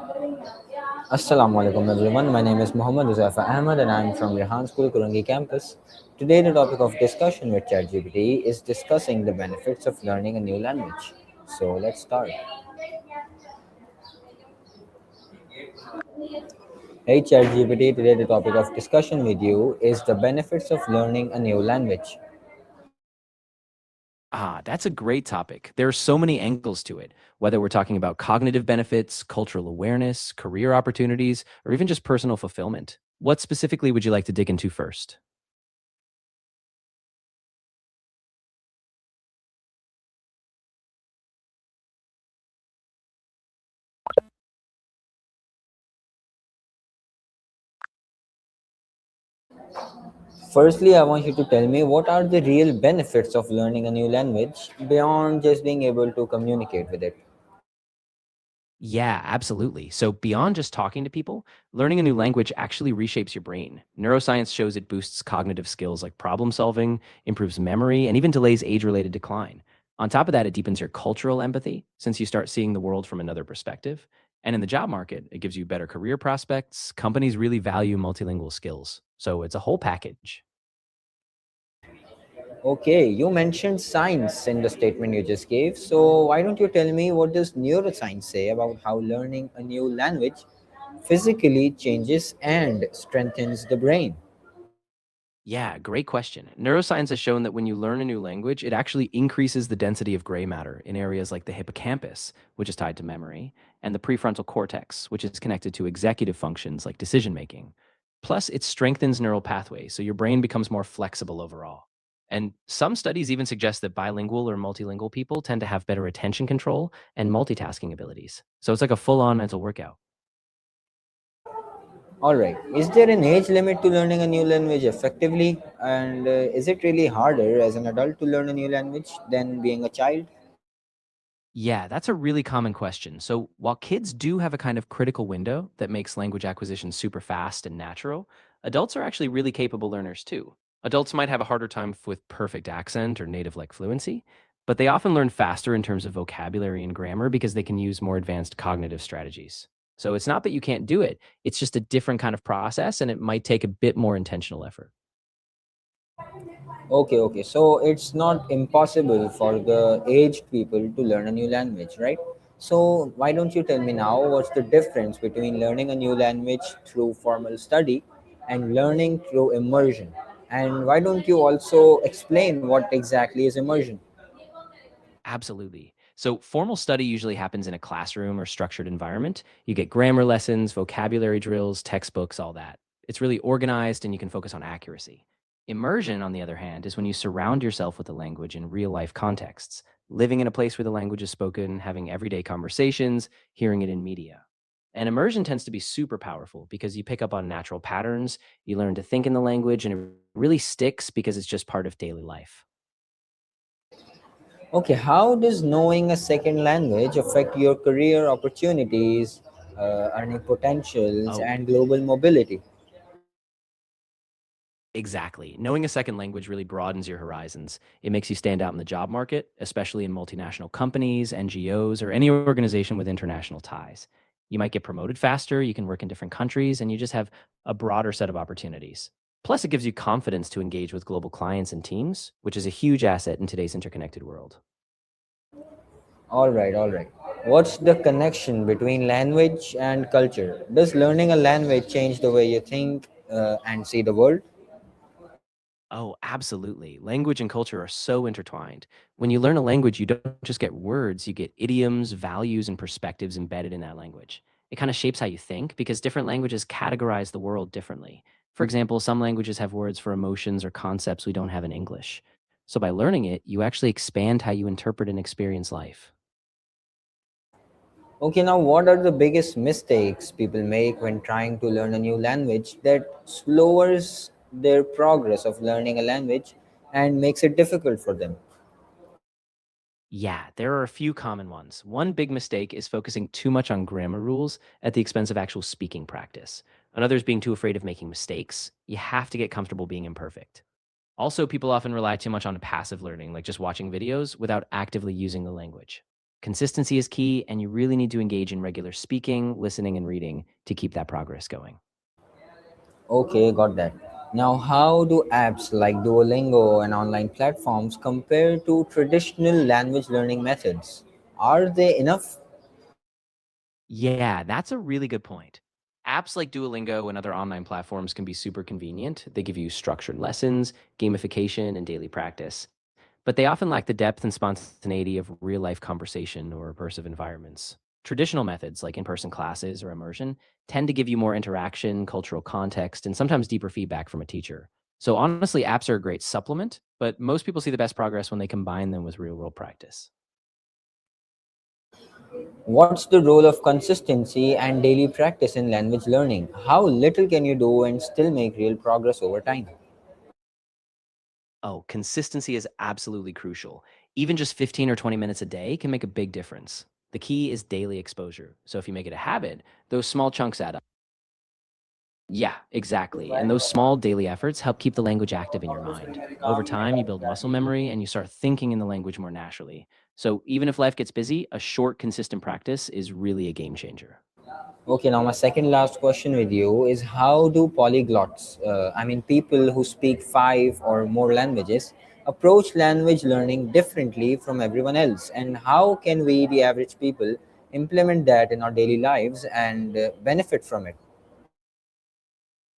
Assalamu alaikum everyone. My name is Huzaifah Ahmed and I am from Rehan School, Korangi campus. Today the topic of discussion with ChatGPT is discussing the benefits of learning a new language. So let's start. Hey ChatGPT, today the topic of discussion with you is the benefits of learning a new language. That's a great topic. There are so many angles to it, whether we're talking about cognitive benefits, cultural awareness, career opportunities, or even just personal fulfillment. What specifically would you like to dig into first? Firstly, I want you to tell me what are the real benefits of learning a new language beyond just being able to communicate with it. Yeah, absolutely. So, beyond just talking to people, learning a new language actually reshapes your brain. Neuroscience shows it boosts cognitive skills like problem solving, improves memory, and even delays age related decline. On top of that, it deepens your cultural empathy since you start seeing the world from another perspective. And in the job market, it gives you better career prospects. Companies really value multilingual skills. So, it's a whole package. Okay, you mentioned science in the statement you just gave. So why don't you tell me what does neuroscience say about how learning a new language physically changes and strengthens the brain? Yeah, great question. Neuroscience has shown that when you learn a new language, it actually increases the density of gray matter in areas like the hippocampus, which is tied to memory, and the prefrontal cortex, which is connected to executive functions like decision making. Plus, it strengthens neural pathways, so your brain becomes more flexible overall. And some studies even suggest that bilingual or multilingual people tend to have better attention control and multitasking abilities. So it's like a full on mental workout. All right. Is there an age limit to learning a new language effectively? And is it really harder as an adult to learn a new language than being a child? Yeah, that's a really common question. So, while kids do have a kind of critical window that makes language acquisition super fast and natural, adults are actually really capable learners too. Adults might have a harder time with perfect accent or native like fluency, but they often learn faster in terms of vocabulary and grammar because they can use more advanced cognitive strategies. So, it's not that you can't do it, it's just a different kind of process and it might take a bit more intentional effort. Okay, okay. So it's not impossible for the aged people to learn a new language, right? So why don't you tell me now what's the difference between learning a new language through formal study and learning through immersion? And why don't you also explain what exactly is immersion? Absolutely. So, formal study usually happens in a classroom or structured environment. You get grammar lessons, vocabulary drills, textbooks, all that. It's really organized and you can focus on accuracy. Immersion, on the other hand, is when you surround yourself with the language in real life contexts, living in a place where the language is spoken, having everyday conversations, hearing it in media. And immersion tends to be super powerful because you pick up on natural patterns, you learn to think in the language, and it really sticks because it's just part of daily life. Okay, how does knowing a second language affect your career opportunities, earning potentials, Oh, and global mobility? exactly. Knowing a second language really broadens your horizons. It makes you stand out in the job market, especially in multinational companies, NGOs, or any organization with international ties. You might get promoted faster, you can work in different countries, and you just have a broader set of opportunities. Plus, it gives you confidence to engage with global clients and teams, which is a huge asset in today's interconnected world. All right, all right. What's the connection between language and culture? Does learning a language change the way you think and see the world? Oh, absolutely. Language and culture are so intertwined. When you learn a language, you don't just get words, you get idioms, values, and perspectives embedded in that language. It kind of shapes how you think because different languages categorize the world differently. For example, some languages have words for emotions or concepts we don't have in English. So by learning it, you actually expand how you interpret and experience life. Okay, now what are the biggest mistakes people make when trying to learn a new language that slows their progress of learning a language and makes it difficult for them? Yeah, there are a few common ones. One big mistake is focusing too much on grammar rules at the expense of actual speaking practice. Another is being too afraid of making mistakes. You have to get comfortable being imperfect. Also, people often rely too much on passive learning, like just watching videos without actively using the language. Consistency is key, and you really need to engage in regular speaking, listening, and reading to keep that progress going. Okay, got that. Now, how do apps like Duolingo and online platforms compare to traditional language learning methods? Are they enough? Yeah, that's a really good point. Apps like Duolingo and other online platforms can be super convenient. They give you structured lessons, gamification, and daily practice. But they often lack the depth and spontaneity of real life conversation or immersive environments. Traditional methods like in person classes or immersion tend to give you more interaction, cultural context, and sometimes deeper feedback from a teacher. So, honestly, apps are a great supplement, but most people see the best progress when they combine them with real world practice. What's the role of consistency and daily practice in language learning? How little can you do and still make real progress over time? Oh, consistency is absolutely crucial. Even just 15 or 20 minutes a day can make a big difference. The key is daily exposure. So, if you make it a habit, those small chunks add up. Yeah, exactly. And those small daily efforts help keep the language active in your mind. Over time, you build muscle memory and you start thinking in the language more naturally. So even if life gets busy, a short, consistent practice is really a game changer. Okay, now my second last question with you is how do polyglots, I mean, people who speak five or more languages, approach language learning differently from everyone else? And how can we, the average people, implement that in our daily lives and benefit from it?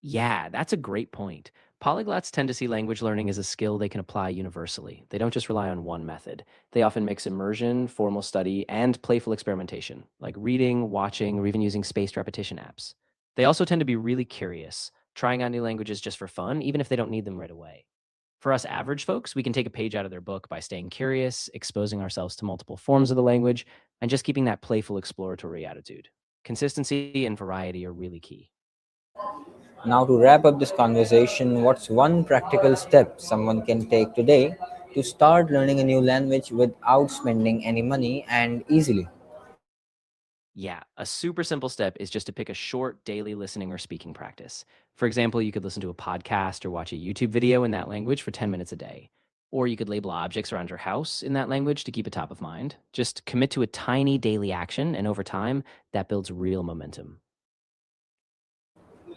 Yeah, that's a great point. Polyglots tend to see language learning as a skill they can apply universally. They don't just rely on one method. They often mix immersion, formal study, and playful experimentation, like reading, watching, or even using spaced repetition apps. They also tend to be really curious, trying out new languages just for fun, even if they don't need them right away. For us average folks, we can take a page out of their book by staying curious, exposing ourselves to multiple forms of the language, and just keeping that playful exploratory attitude. Consistency and variety are really key. Now, to wrap up this conversation, what's one practical step someone can take today to start learning a new language without spending any money and easily? Yeah, a super simple step is just to pick a short daily listening or speaking practice. For example, you could listen to a podcast or watch a YouTube video in that language for 10 minutes a day. Or you could label objects around your house in that language to keep it top of mind. Just commit to a tiny daily action, and over time, that builds real momentum.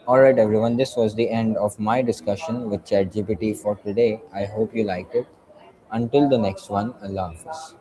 All right, everyone, this was the end of my discussion with ChatGPT for today. I hope you liked it. Until the next one, Allah Hafiz.